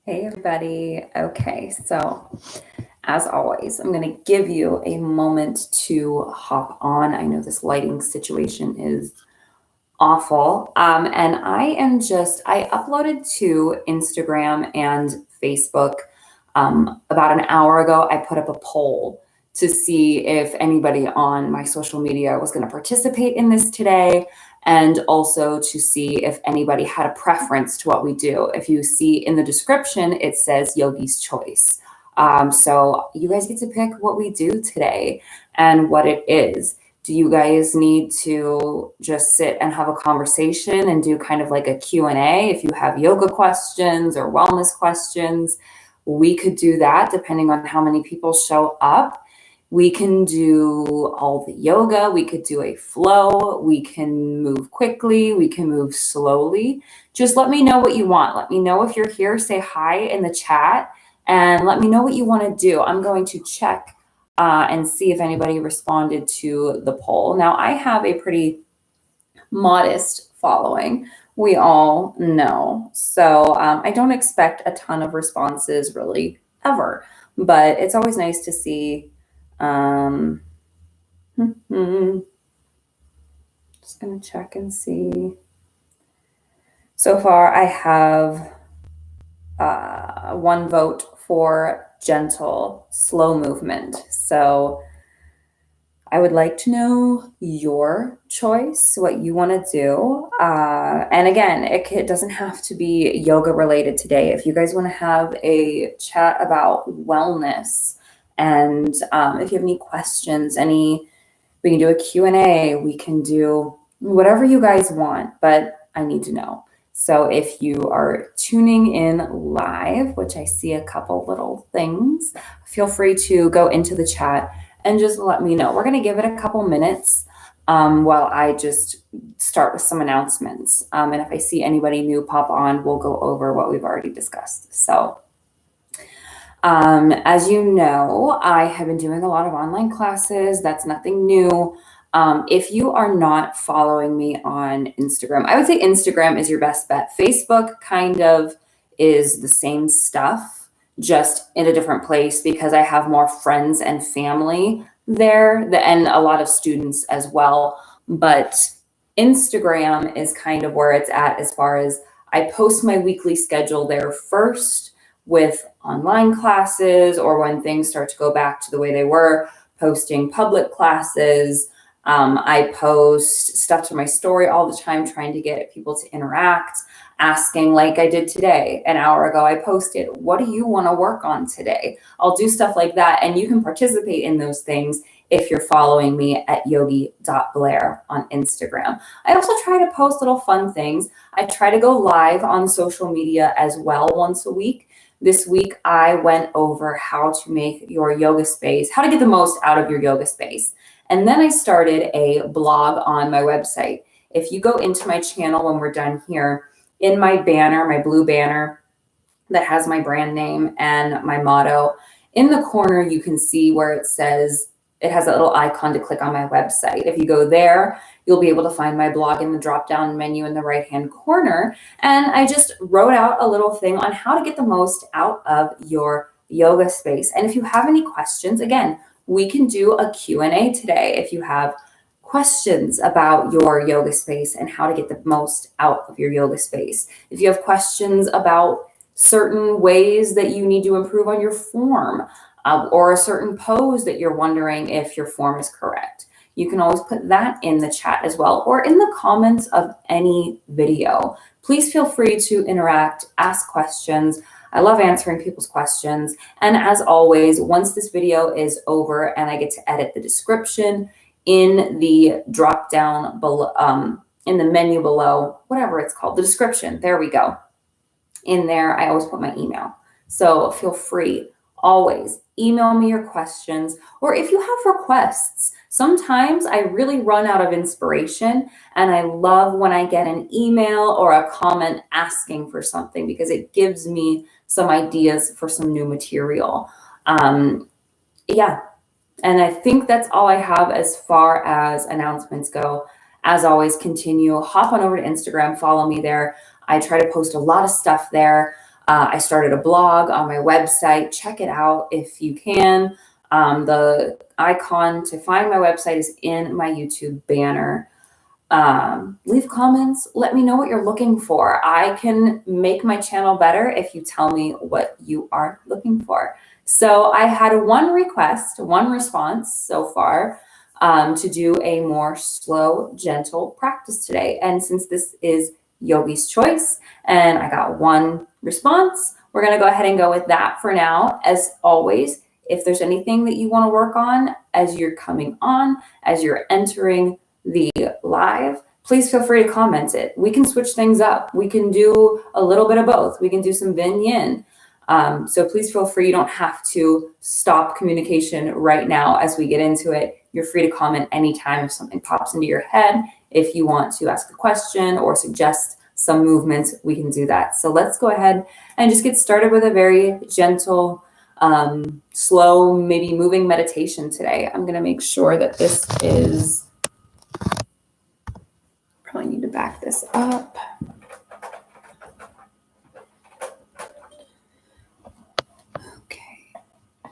Hey everybody. Okay, so as always, I'm going to give you a moment to hop on. I know this lighting situation is awful. And I uploaded to Instagram and Facebook about an hour ago. I put up a poll to see if anybody on my social media was going to participate in this today, and also to see if anybody had a preference to what we do. If you see in the description, it says Yogi's Choice. So you guys get to pick what we do today and what it is. Do you guys need to just sit and have a conversation and do kind of like a Q&A? If you have yoga questions or wellness questions, we could do that depending on how many people show up. We can do all the yoga. We could do a flow. We can move quickly. We can move slowly. Just let me know what you want. Let me know if you're here. Say hi in the chat and let me know what you want to do. I'm going to check and see if anybody responded to the poll. Now, I have a pretty modest following, we all know. So I don't expect a ton of responses really ever, but it's always nice to see. Just going to check and see. So far, I have one vote for gentle, slow movement. So I would like to know your choice, what you want to do. And again, it doesn't have to be yoga related today. If you guys want to have a chat about wellness, and if you have any questions, we can do a Q&A, we can do whatever you guys want, but I need to know. So if you are tuning in live, which I see a couple little things, feel free to go into the chat and just let me know. We're going to give it a couple minutes while I just start with some announcements. And if I see anybody new pop on, we'll go over what we've already discussed. So as you know, I have been doing a lot of online classes. That's nothing new. If you are not following me on Instagram, I would say Instagram is your best bet. Facebook kind of is the same stuff, just in a different place, because I have more friends and family there and a lot of students as well. But Instagram is kind of where it's at as far as I post my weekly schedule there first with online classes, or when things start to go back to the way they were, posting public classes. I post stuff to my story all the time, trying to get people to interact, asking, like I did today. An hour ago, I posted, what do you want to work on today? I'll do stuff like that. And you can participate in those things if you're following me at yogi.blair on Instagram. I also try to post little fun things. I try to go live on social media as well once a week. This week, I went over how to make your yoga space, how to get the most out of your yoga space. And then I started a blog on my website. If you go into my channel when we're done here, in my banner, my blue banner that has my brand name and my motto, in the corner, you can see where it says, it has a little icon to click on my website. If you go there, you'll be able to find my blog in the drop-down menu in the right-hand corner. And I just wrote out a little thing on how to get the most out of your yoga space. And if you have any questions, again, we can do a Q&A today if you have questions about your yoga space and how to get the most out of your yoga space. If you have questions about certain ways that you need to improve on your form, or a certain pose that you're wondering if your form is correct, you can always put that in the chat as well, or in the comments of any video. Please feel free to interact, ask questions. I love answering people's questions. And as always, once this video is over and I get to edit the description, in the drop down below, in the menu below, whatever it's called, the description, there we go. In there, I always put my email. So feel free, always email me your questions, or if you have requests. Sometimes I really run out of inspiration, and I love when I get an email or a comment asking for something, because it gives me some ideas for some new material. Yeah, and I think that's all I have as far as announcements go. As always, hop on over to Instagram, follow me there. I try to post a lot of stuff there. I started a blog on my website. Check it out if you can. The icon to find my website is in my YouTube banner. Leave comments. Let me know what you're looking for. I can make my channel better if you tell me what you are looking for. So I had one request, one response so far, to do a more slow, gentle practice today. And since this is Yogi's choice and I got one response, we're going to go ahead and go with that for now. As always, if there's anything that you want to work on as you're coming on, as you're entering the live, please feel free to comment it. We can switch things up. We can do a little bit of both. We can do some yin. So please feel free. You don't have to stop communication right now as we get into it. You're free to comment anytime if something pops into your head. If you want to ask a question or suggest some movements, we can do that. So let's go ahead and just get started with a very gentle, slow, maybe moving meditation today. I'm going to make sure that this is, probably need to back this up. Okay,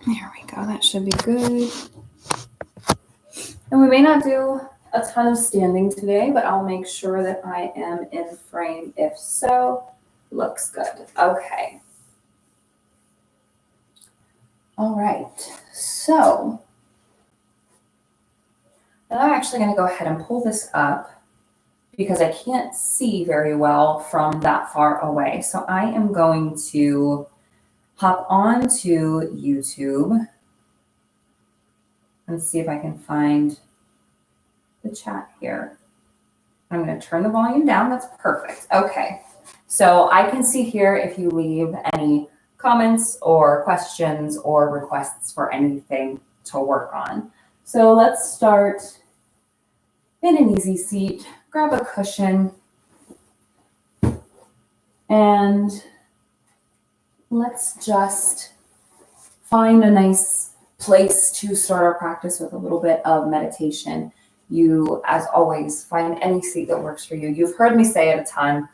there we go. That should be good. And we may not do a ton of standing today, but I'll make sure that I am in frame. If so, looks good. Okay. All right. So now I'm actually going to go ahead and pull this up because I can't see very well from that far away. So I am going to hop on to YouTube and see if I can find the chat here. I'm going to turn the volume down. That's perfect. Okay. So I can see here if you leave any comments or questions or requests for anything to work on. So let's start in an easy seat. Grab a cushion and let's just find a nice place to start our practice with a little bit of meditation. You, as always, find any seat that works for you. You've heard me say it a ton.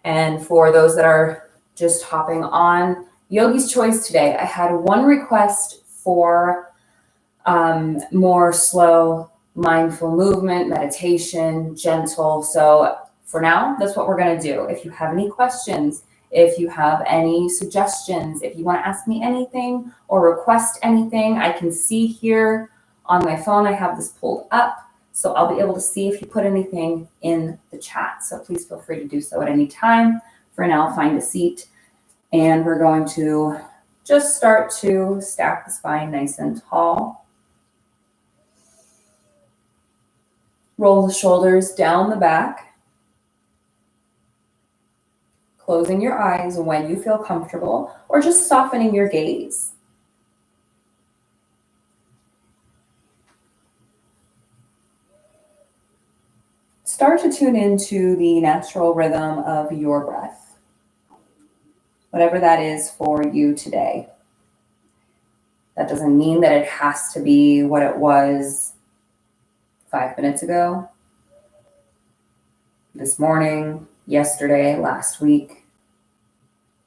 And for those that are just hopping on, Yogi's choice today, I had one request for more slow, mindful movement, meditation, gentle. So for now, that's what we're going to do. If you have any questions, if you have any suggestions, if you want to ask me anything or request anything, I can see here on my phone, I have this pulled up. So I'll be able to see if you put anything in the chat. So please feel free to do so at any time. For now, find a seat. And we're going to just start to stack the spine nice and tall. Roll the shoulders down the back. Closing your eyes when you feel comfortable, or just softening your gaze. Start to tune into the natural rhythm of your breath, whatever that is for you today. That doesn't mean that it has to be what it was 5 minutes ago, this morning, yesterday, last week.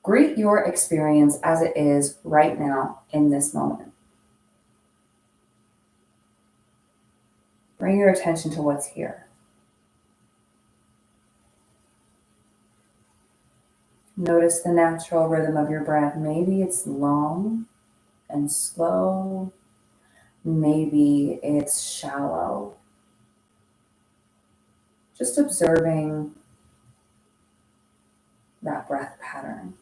Greet your experience as it is right now in this moment. Bring your attention to what's here. Notice the natural rhythm of your breath. Maybe it's long and slow. Maybe it's shallow. Just observing that breath pattern.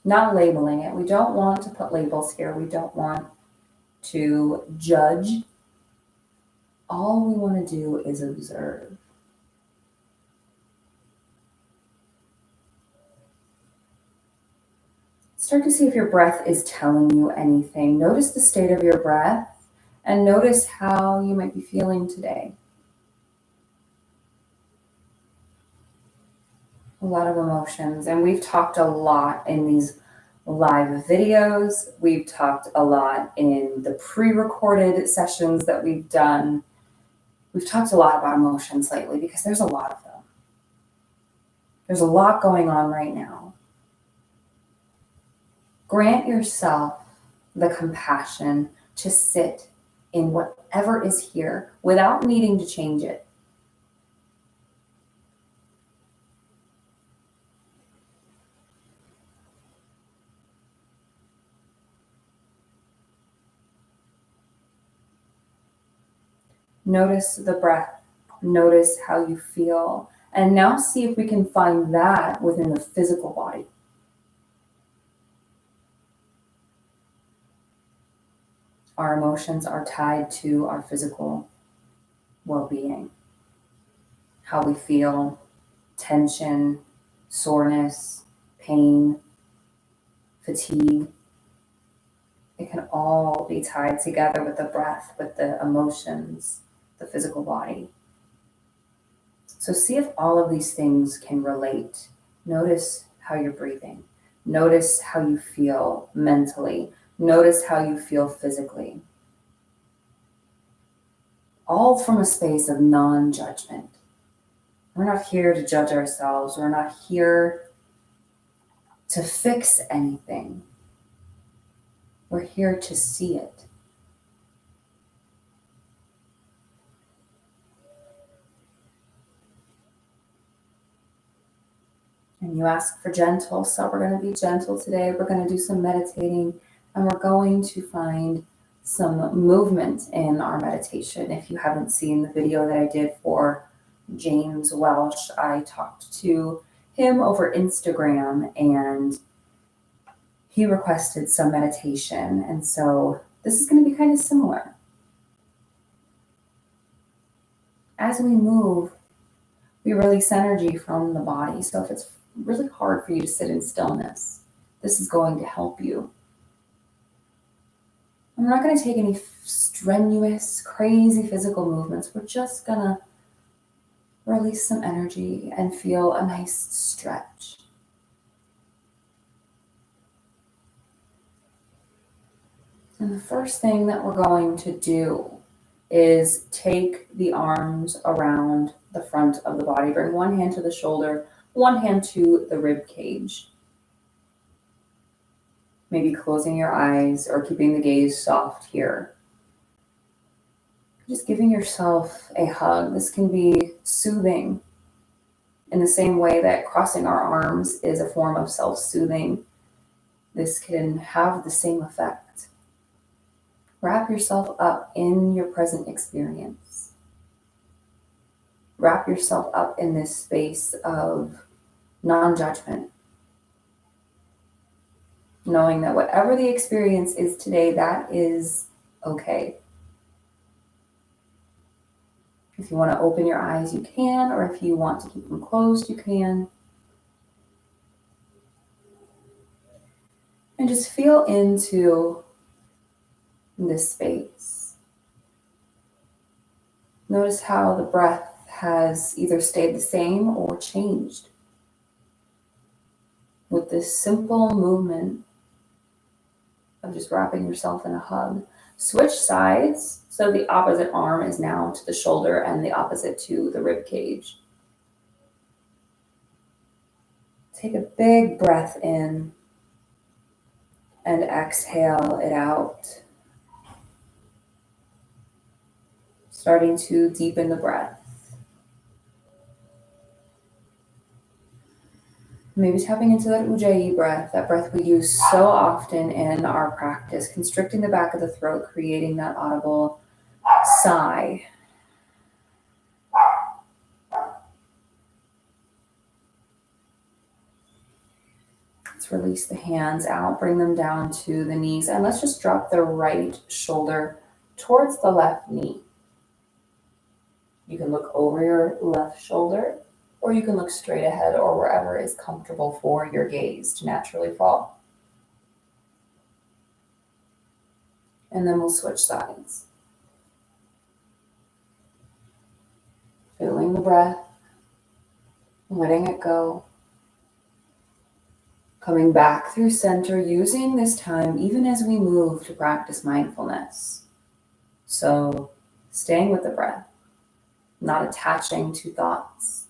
Not labeling it. We don't want to put labels here. We don't want to judge. All we want to do is observe. Start to see if your breath is telling you anything. Notice the state of your breath and notice how you might be feeling today. A lot of emotions, and we've talked a lot in these live videos. We've talked a lot in the pre-recorded sessions that we've done. We've talked a lot about emotions lately because there's a lot of them. There's a lot going on right now. Grant yourself the compassion to sit in whatever is here without needing to change it. Notice the breath. Notice how you feel. And now see if we can find that within the physical body. Our emotions are tied to our physical well-being. How we feel, tension, soreness, pain, fatigue. It can all be tied together with the breath, with the emotions, the physical body. So see if all of these things can relate. Notice how you're breathing. Notice how you feel mentally. Notice how you feel physically. All from a space of non-judgment. We're not here to judge ourselves. We're not here to fix anything. We're here to see it. And you ask for gentle, so we're going to be gentle today. We're going to do some meditating, and we're going to find some movement in our meditation. If you haven't seen the video that I did for James Welch, I talked to him over Instagram, and he requested some meditation. And so this is going to be kind of similar. As we move, we release energy from the body. So if it's really hard for you to sit in stillness, this is going to help you. And we're not going to take any strenuous, crazy physical movements. We're just going to release some energy and feel a nice stretch. And the first thing that we're going to do is take the arms around the front of the body. Bring one hand to the shoulder, one hand to the rib cage. Maybe closing your eyes or keeping the gaze soft here. Just giving yourself a hug. This can be soothing in the same way that crossing our arms is a form of self-soothing. This can have the same effect. Wrap yourself up in your present experience. Wrap yourself up in this space of non-judgment. Knowing that whatever the experience is today, that is okay. If you want to open your eyes, you can, or if you want to keep them closed, you can. And just feel into this space. Notice how the breath has either stayed the same or changed. With this simple movement of just wrapping yourself in a hug. Switch sides, so the opposite arm is now to the shoulder and the opposite to the rib cage. Take a big breath in and exhale it out. Starting to deepen the breath. Maybe tapping into that Ujjayi breath, that breath we use so often in our practice, constricting the back of the throat, creating that audible sigh. Let's release the hands out, bring them down to the knees, and let's just drop the right shoulder towards the left knee. You can look over your left shoulder, or you can look straight ahead or wherever is comfortable for your gaze to naturally fall. And then we'll switch sides. Feeling the breath, letting it go. Coming back through center, using this time, even as we move, to practice mindfulness. So staying with the breath, not attaching to thoughts.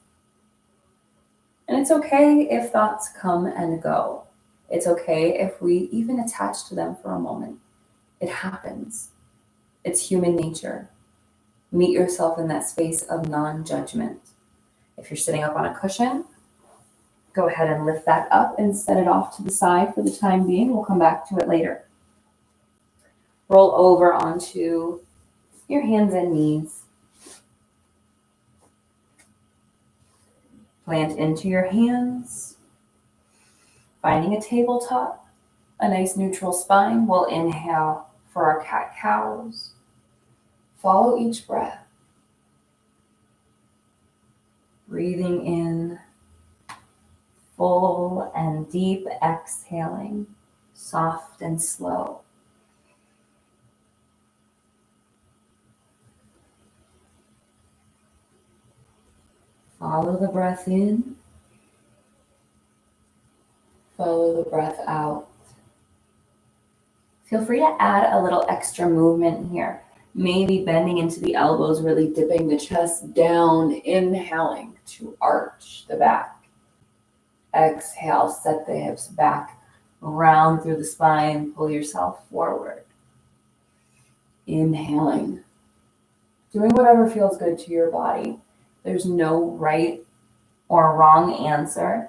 And it's okay if thoughts come and go. It's okay if we even attach to them for a moment. It happens. It's human nature. Meet yourself in that space of non-judgment. If you're sitting up on a cushion, go ahead and lift that up and set it off to the side for the time being. We'll come back to it later. Roll over onto your hands and knees. Plant into your hands, finding a tabletop, a nice neutral spine. We'll inhale for our cat-cows. Follow each breath. Breathing in, full and deep exhaling, soft and slow. Follow the breath in, follow the breath out. Feel free to add a little extra movement here. Maybe bending into the elbows, really dipping the chest down, inhaling to arch the back. Exhale, set the hips back, round through the spine, pull yourself forward. Inhaling, doing whatever feels good to your body. There's no right or wrong answer.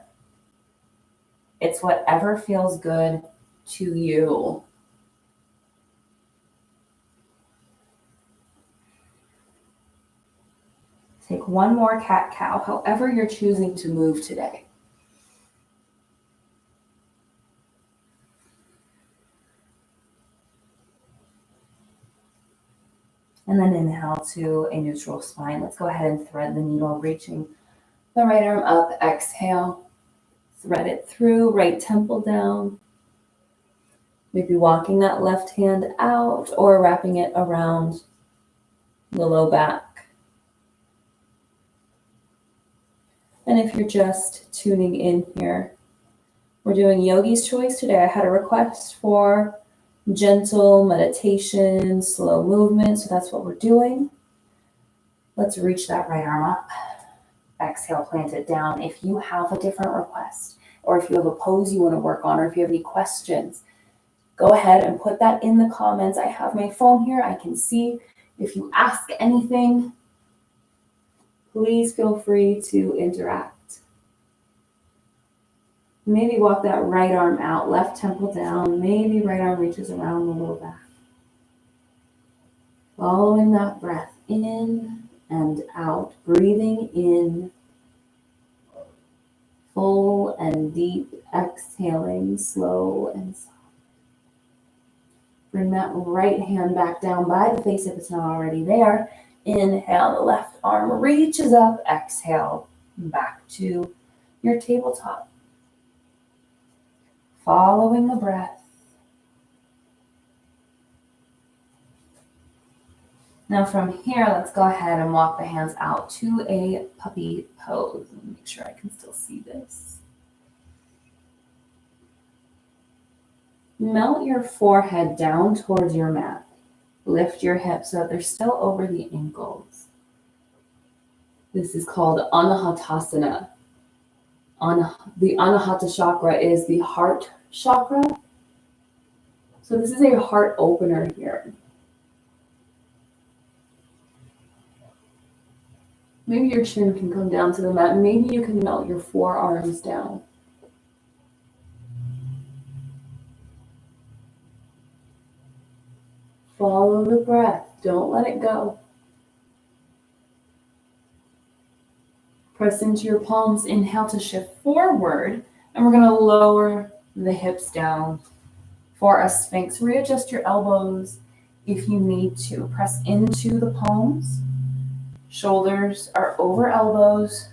It's whatever feels good to you. Take one more cat-cow, however you're choosing to move today. And then inhale to a neutral spine. Let's go ahead and thread the needle, reaching the right arm up. Exhale, thread it through, right temple down. Maybe walking that left hand out or wrapping it around the low back. And if you're just tuning in here, we're doing Yogi's Choice today. I had a request for gentle meditation, slow movement, so that's what we're doing. Let's reach that right arm up. Exhale, plant it down. If you have a different request, or if you have a pose you want to work on, or if you have any questions, go ahead and put that in the comments. I have my phone here. I can see if you ask anything. Please feel free to interact. Maybe walk that right arm out, left temple down. Maybe right arm reaches around the low back. Following that breath in and out, breathing in, full and deep, exhaling, slow and soft. Bring that right hand back down by the face if it's not already there. Inhale, the left arm reaches up. Exhale, back to your tabletop. Following the breath. Now from here, let's go ahead and walk the hands out to a puppy pose. Let me make sure I can still see this. Melt your forehead down towards your mat. Lift your hips so that they're still over the ankles. This is called Anahatasana. The Anahata chakra is the heart chakra. So this is a heart opener here. Maybe your chin can come down to the mat. Maybe you can melt your forearms down. Follow the breath. Don't let it go. Press into your palms. Inhale to shift forward. And we're going to lower the hips down for a sphinx. Readjust your elbows if you need to. Press into the palms. Shoulders are over elbows.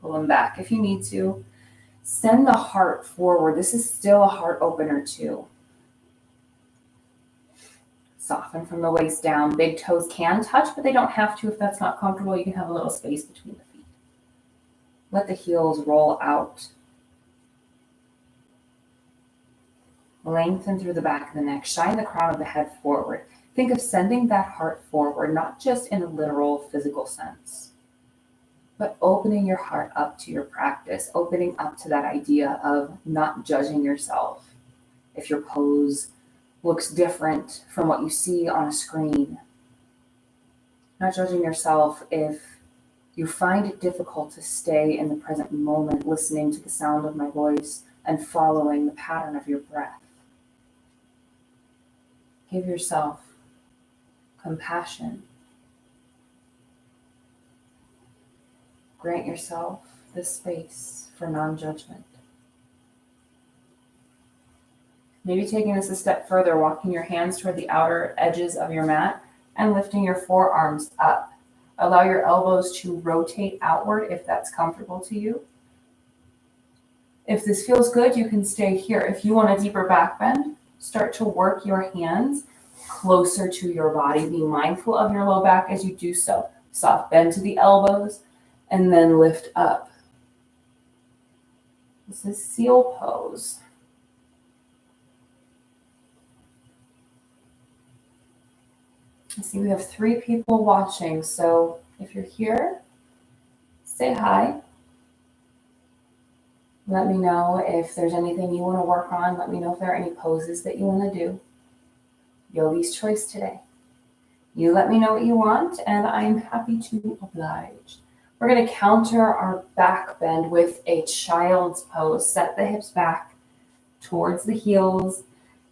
Pull them back if you need to. Send the heart forward. This is still a heart opener too. Soften from the waist down. Big toes can touch, but they don't have to if that's not comfortable. You can have a little space between the feet. Let the heels roll out. Lengthen through the back of the neck. Shine the crown of the head forward. Think of sending that heart forward, not just in a literal physical sense. but opening your heart up to your practice, opening up to that idea of not judging yourself if your pose looks different from what you see on a screen, not judging yourself if you find it difficult to stay in the present moment, listening to the sound of my voice and following the pattern of your breath. Give yourself compassion. Grant yourself the space for non-judgment. Maybe taking this a step further, walking your hands toward the outer edges of your mat and lifting your forearms up. Allow your elbows to rotate outward if that's comfortable to you. If this feels good, you can stay here. If you want a deeper back bend, start to work your hands closer to your body. Be mindful of your low back as you do so. Soft bend to the elbows and then lift up. This is seal pose. I see we have 3 people watching, so if you're here, say hi. Let me know if there's anything you want to work on. Let me know if there are any poses that you want to do. Yogi's choice today. You let me know what you want, and I'm happy to oblige. We're going to counter our back bend with a child's pose. Set the hips back towards the heels.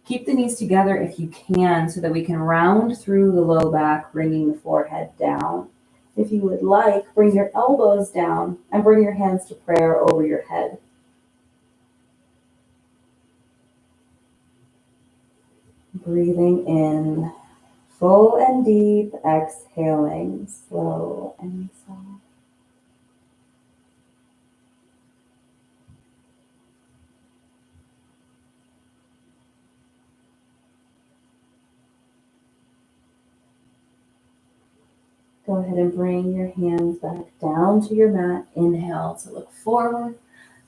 Keep the knees together if you can so that we can round through the low back, bringing the forehead down. If you would like, bring your elbows down and bring your hands to prayer over your head. Breathing in, full and deep, exhaling, slow and soft. Go ahead and bring your hands back down to your mat. Inhale to look forward.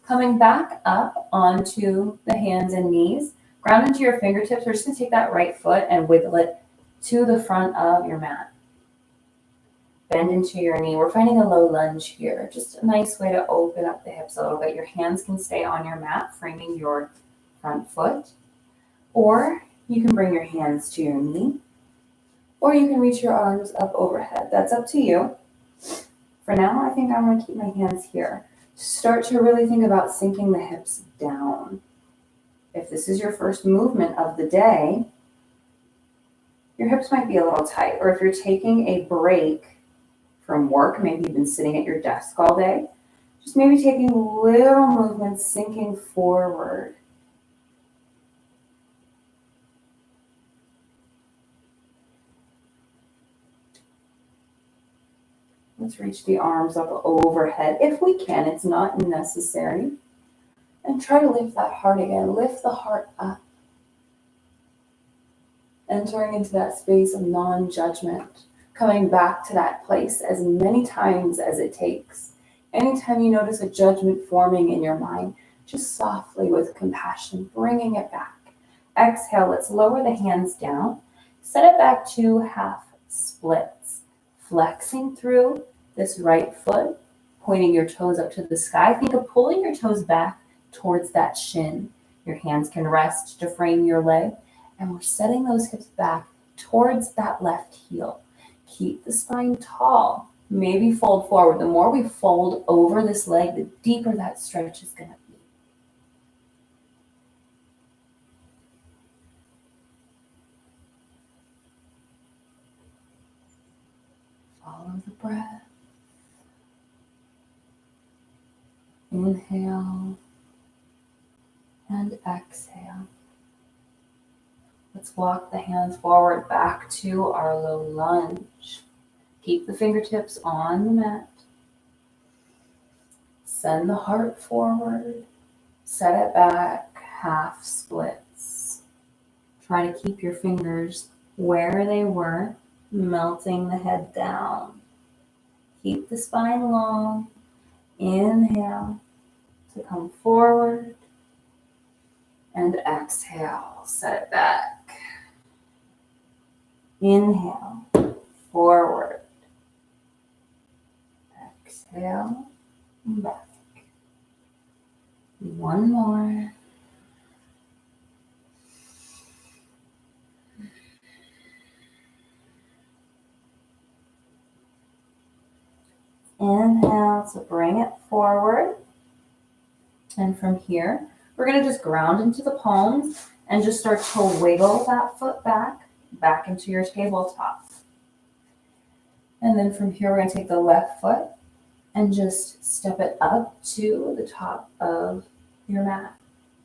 Coming back up onto the hands and knees. Ground into your fingertips. We're just going to take that right foot and wiggle it to the front of your mat. Bend into your knee. We're finding a low lunge here. Just a nice way to open up the hips a little bit. Your hands can stay on your mat, framing your front foot. Or you can bring your hands to your knee. Or you can reach your arms up overhead. That's up to you. For now, I think I'm going to keep my hands here. Start to really think about sinking the hips down. If this is your first movement of the day, your hips might be a little tight. Or if you're taking a break from work, maybe you've been sitting at your desk all day, just maybe taking little movements, sinking forward. Let's reach the arms up overhead. If we can, it's not necessary. And try to lift that heart again. Lift the heart up. Entering into that space of non-judgment. Coming back to that place as many times as it takes. Anytime you notice a judgment forming in your mind, just softly with compassion, bringing it back. Exhale, let's lower the hands down. Set it back to half splits. Flexing through this right foot, pointing your toes up to the sky. Think of pulling your toes back towards that shin. Your hands can rest to frame your leg. And we're setting those hips back towards that left heel. Keep the spine tall. Maybe fold forward. The more we fold over this leg, the deeper that stretch is going to be. Follow the breath. Inhale and exhale. Let's walk the hands forward back to our low lunge. Keep the fingertips on the mat. Send the heart forward. Set it back, half splits. Try to keep your fingers where they were, melting the head down. Keep the spine long. Inhale to come forward. And exhale, set it back. Inhale, forward. Exhale. Exhale, back. One more. Inhale to bring it forward. And from here, we're going to just ground into the palms and just start to wiggle that foot back into your tabletop. And then from here, we're going to take the left foot and just step it up to the top of your mat.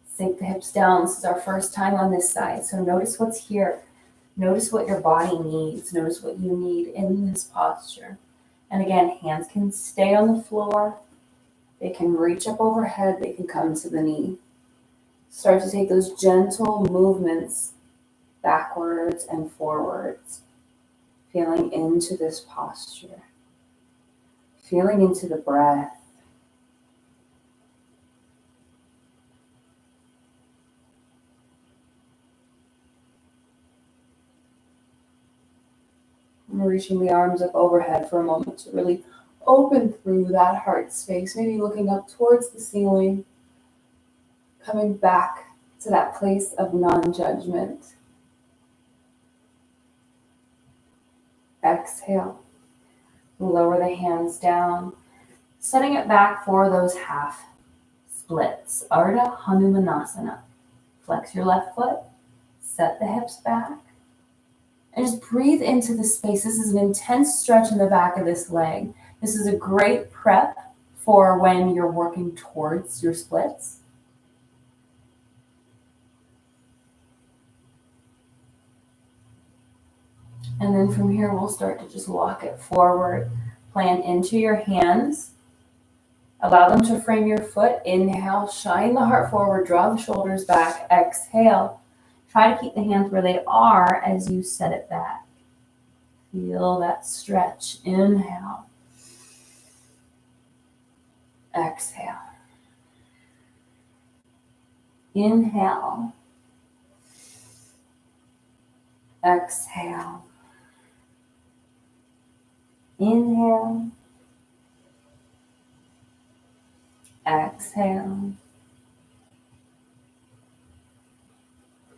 Sink the hips down. This is our first time on this side. So notice what's here. Notice what your body needs. Notice what you need in this posture. And again, hands can stay on the floor. They can reach up overhead. They can come to the knee. Start to take those gentle movements backwards and forwards, feeling into this posture, feeling into the breath. And reaching the arms up overhead for a moment to really open through that heart space, maybe looking up towards the ceiling, coming back to that place of non-judgment. Exhale. Lower the hands down, setting it back for those half splits. Ardha Hanumanasana. Flex your left foot, set the hips back, and just breathe into the space. This is an intense stretch in the back of this leg. This is a great prep for when you're working towards your splits. And then from here, we'll start to just walk it forward. Plant into your hands. Allow them to frame your foot. Inhale, shine the heart forward, draw the shoulders back. Exhale. Try to keep the hands where they are as you set it back. Feel that stretch. Inhale. Exhale. Inhale. Exhale. Inhale. Exhale.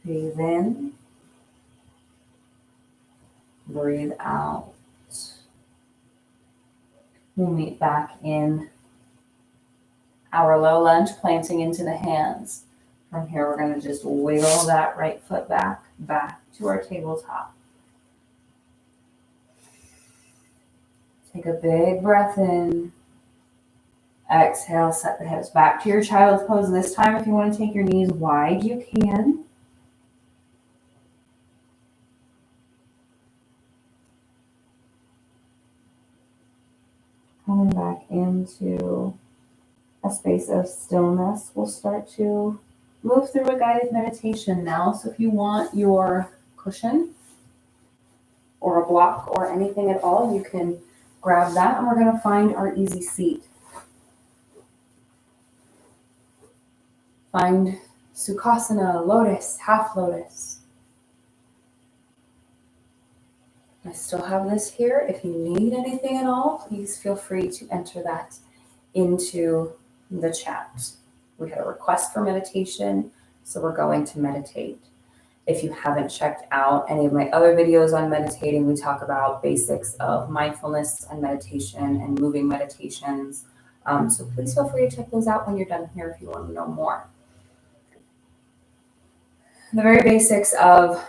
Breathe in. Breathe out. We'll meet back in our low lunge, planting into the hands. From here, we're going to just wiggle that right foot back to our tabletop. Take a big breath in. Exhale, set the hips back to your child's pose. This time, if you want to take your knees wide, you can. Coming back into a space of stillness, we'll start to move through a guided meditation now. So if you want your cushion or a block or anything at all, you can grab that, and we're going to find our easy seat. Find Sukhasana, lotus, half lotus. I still have this here. If you need anything at all, please feel free to enter that into the chat. We had a request for meditation, so we're going to meditate. If you haven't checked out any of my other videos on meditating, we talk about basics of mindfulness and meditation and moving meditations. So please feel free to check those out when you're done here if you want to know more. The very basics of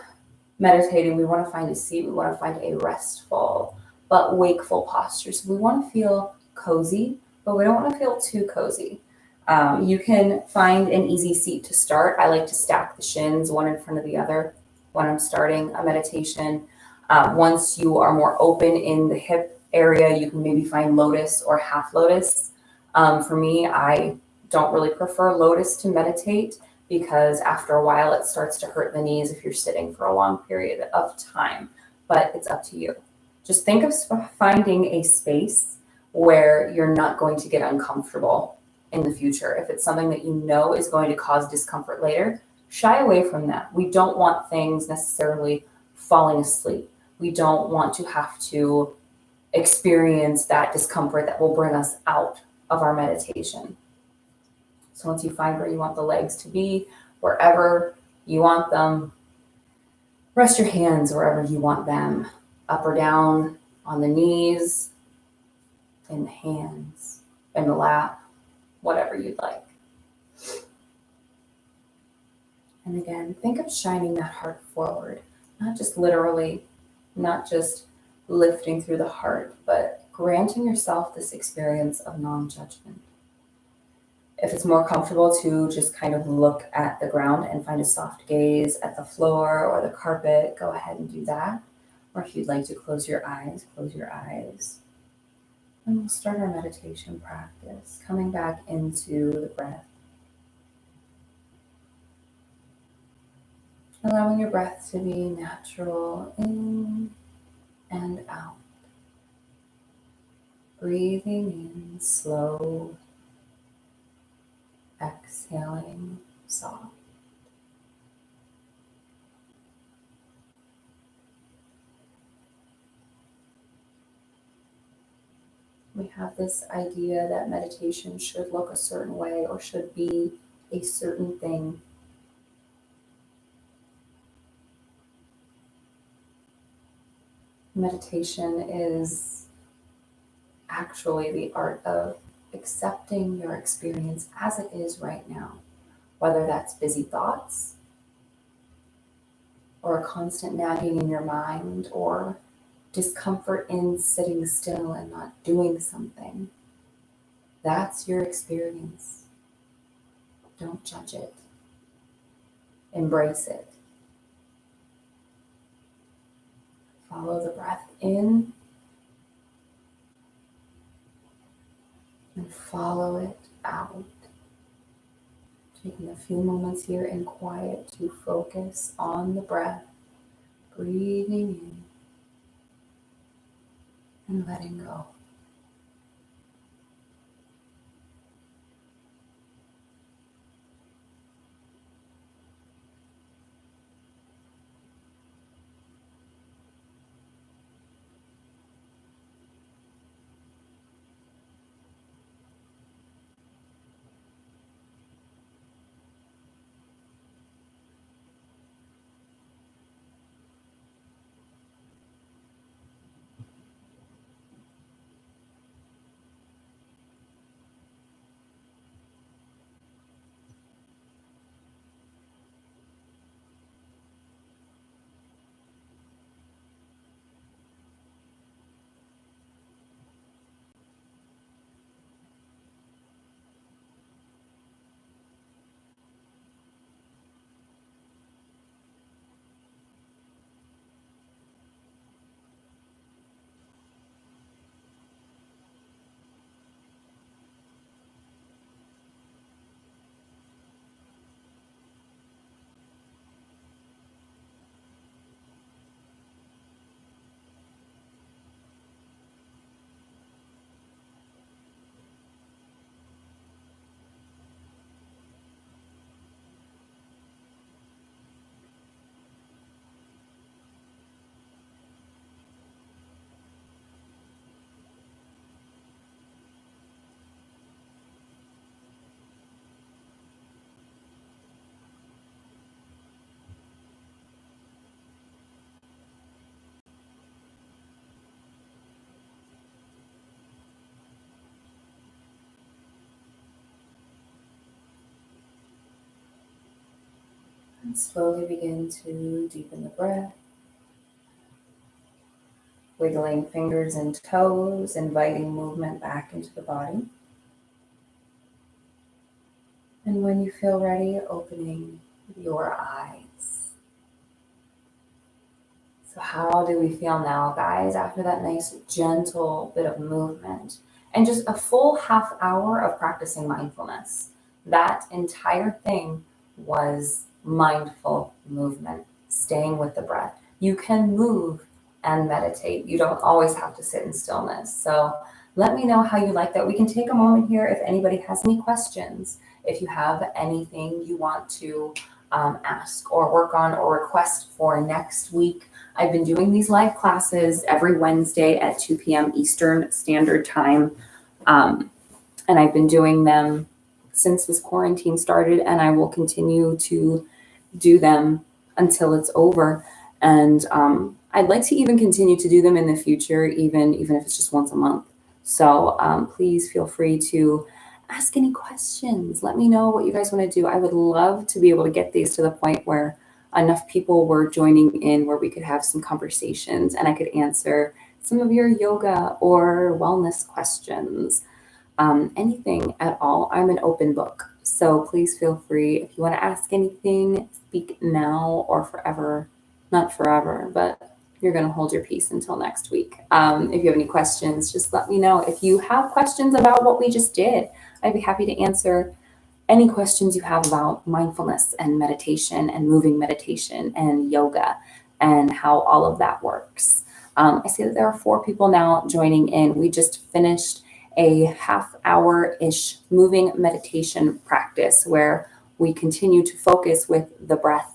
meditating, we want to find a seat, we want to find a restful but wakeful posture. So we want to feel cozy, but we don't want to feel too cozy. You can find an easy seat to start. I like to stack the shins one in front of the other when I'm starting a meditation. Once you are more open in the hip area, you can maybe find lotus or half lotus. For me, I don't really prefer lotus to meditate because after a while it starts to hurt the knees if you're sitting for a long period of time, but it's up to you. Just think of finding a space where you're not going to get uncomfortable in the future. If it's something that you know is going to cause discomfort later, shy away from that. We don't want things necessarily falling asleep. We don't want to have to experience that discomfort that will bring us out of our meditation. So once you find where you want the legs to be, wherever you want them, rest your hands wherever you want them, up or down, on the knees, in the hands, in the lap, whatever you'd like. And again, think of shining that heart forward, not just literally, not just lifting through the heart, but granting yourself this experience of non-judgment. If it's more comfortable to just kind of look at the ground and find a soft gaze at the floor or the carpet, go ahead and do that. Or if you'd like to close your eyes, close your eyes. And we'll start our meditation practice, coming back into the breath. Allowing your breath to be natural in and out. Breathing in slow, exhaling soft. We have this idea that meditation should look a certain way or should be a certain thing. Meditation is actually the art of accepting your experience as it is right now, whether that's busy thoughts or a constant nagging in your mind or discomfort in sitting still and not doing something. That's your experience. Don't judge it. Embrace it. Follow the breath in and follow it out. Taking a few moments here in quiet to focus on the breath, breathing in and letting go. And slowly begin to deepen the breath. Wiggling fingers and toes, inviting movement back into the body. And when you feel ready, opening your eyes. So how do we feel now, guys, after that nice, gentle bit of movement and just a full half hour of practicing mindfulness? That entire thing was mindful movement, staying with the breath. You can move and meditate. You don't always have to sit in stillness. So let me know how you like that. We can take a moment here if anybody has any questions, if you have anything you want to ask or work on or request for next week. I've been doing these live classes every Wednesday at 2 p.m. Eastern Standard Time. And I've been doing them since this quarantine started, and I will continue to do them until it's over. And I'd like to even continue to do them in the future, even if it's just once a month. So please feel free to ask any questions. Let me know what you guys want to do. I would love to be able to get these to the point where enough people were joining in where we could have some conversations and I could answer some of your yoga or wellness questions. Anything at all. I'm an open book. So please feel free if you want to ask anything, speak now or forever. Not forever, but you're going to hold your peace until next week. If you have any questions, just let me know. If you have questions about what we just did, I'd be happy to answer any questions you have about mindfulness and meditation and moving meditation and yoga and how all of that works. I see that there are 4 people now joining in. We just finished a half-hour-ish moving meditation practice where we continue to focus with the breath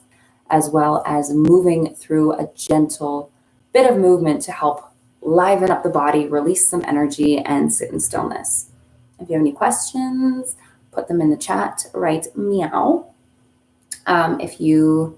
as well as moving through a gentle bit of movement to help liven up the body, release some energy, and sit in stillness. If you have any questions, put them in the chat, write meow. If you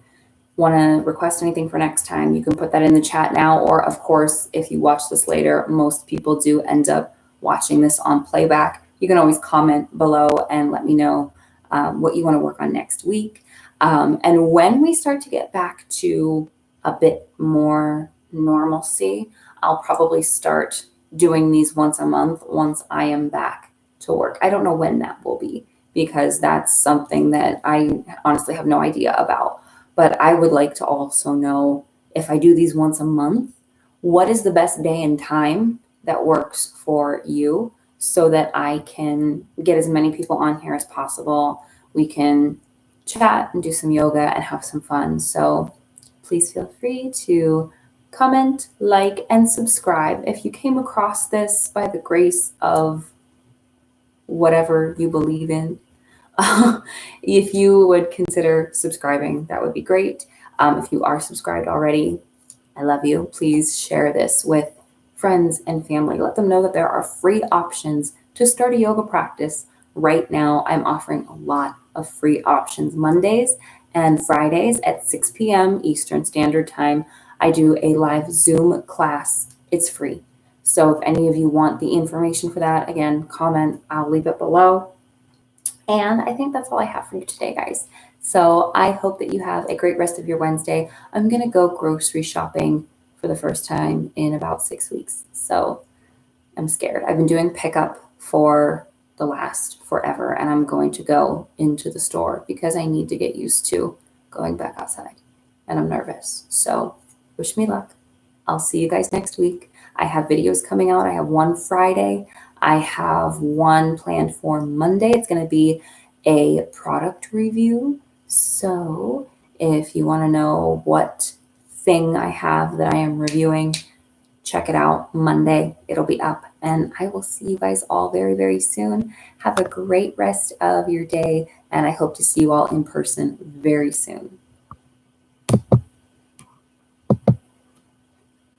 want to request anything for next time, you can put that in the chat now, or of course, if you watch this later, most people do end up watching this on playback. You can always comment below and let me know what you want to work on next week. And when we start to get back to a bit more normalcy, I'll probably start doing these once a month once I am back to work. I don't know when that will be because that's something that I honestly have no idea about. But I would like to also know if I do these once a month, what is the best day and time that works for you so that I can get as many people on here as possible. We can chat and do some yoga and have some fun. So please feel free to comment, like, and subscribe. If you came across this by the grace of whatever you believe in, if you would consider subscribing, that would be great. If you are subscribed already, I love you. Please share this with friends and family. Let them know that there are free options to start a yoga practice. Right now, I'm offering a lot of free options. Mondays and Fridays at 6 p.m. Eastern Standard Time, I do a live Zoom class. It's free. So if any of you want the information for that, again, comment. I'll leave it below. And I think that's all I have for you today, guys. So I hope that you have a great rest of your Wednesday. I'm going to go grocery shopping for the first time in about 6 weeks. So I'm scared. I've been doing pickup for the last forever, and I'm going to go into the store because I need to get used to going back outside. And I'm nervous. So wish me luck. I'll see you guys next week. I have videos coming out. I have one Friday. I have one planned for Monday. It's going to be a product review. So if you want to know what thing I have that I am reviewing, check it out Monday. It'll be up. And I will see you guys all very, very soon. Have a great rest of your day. And I hope to see you all in person very soon.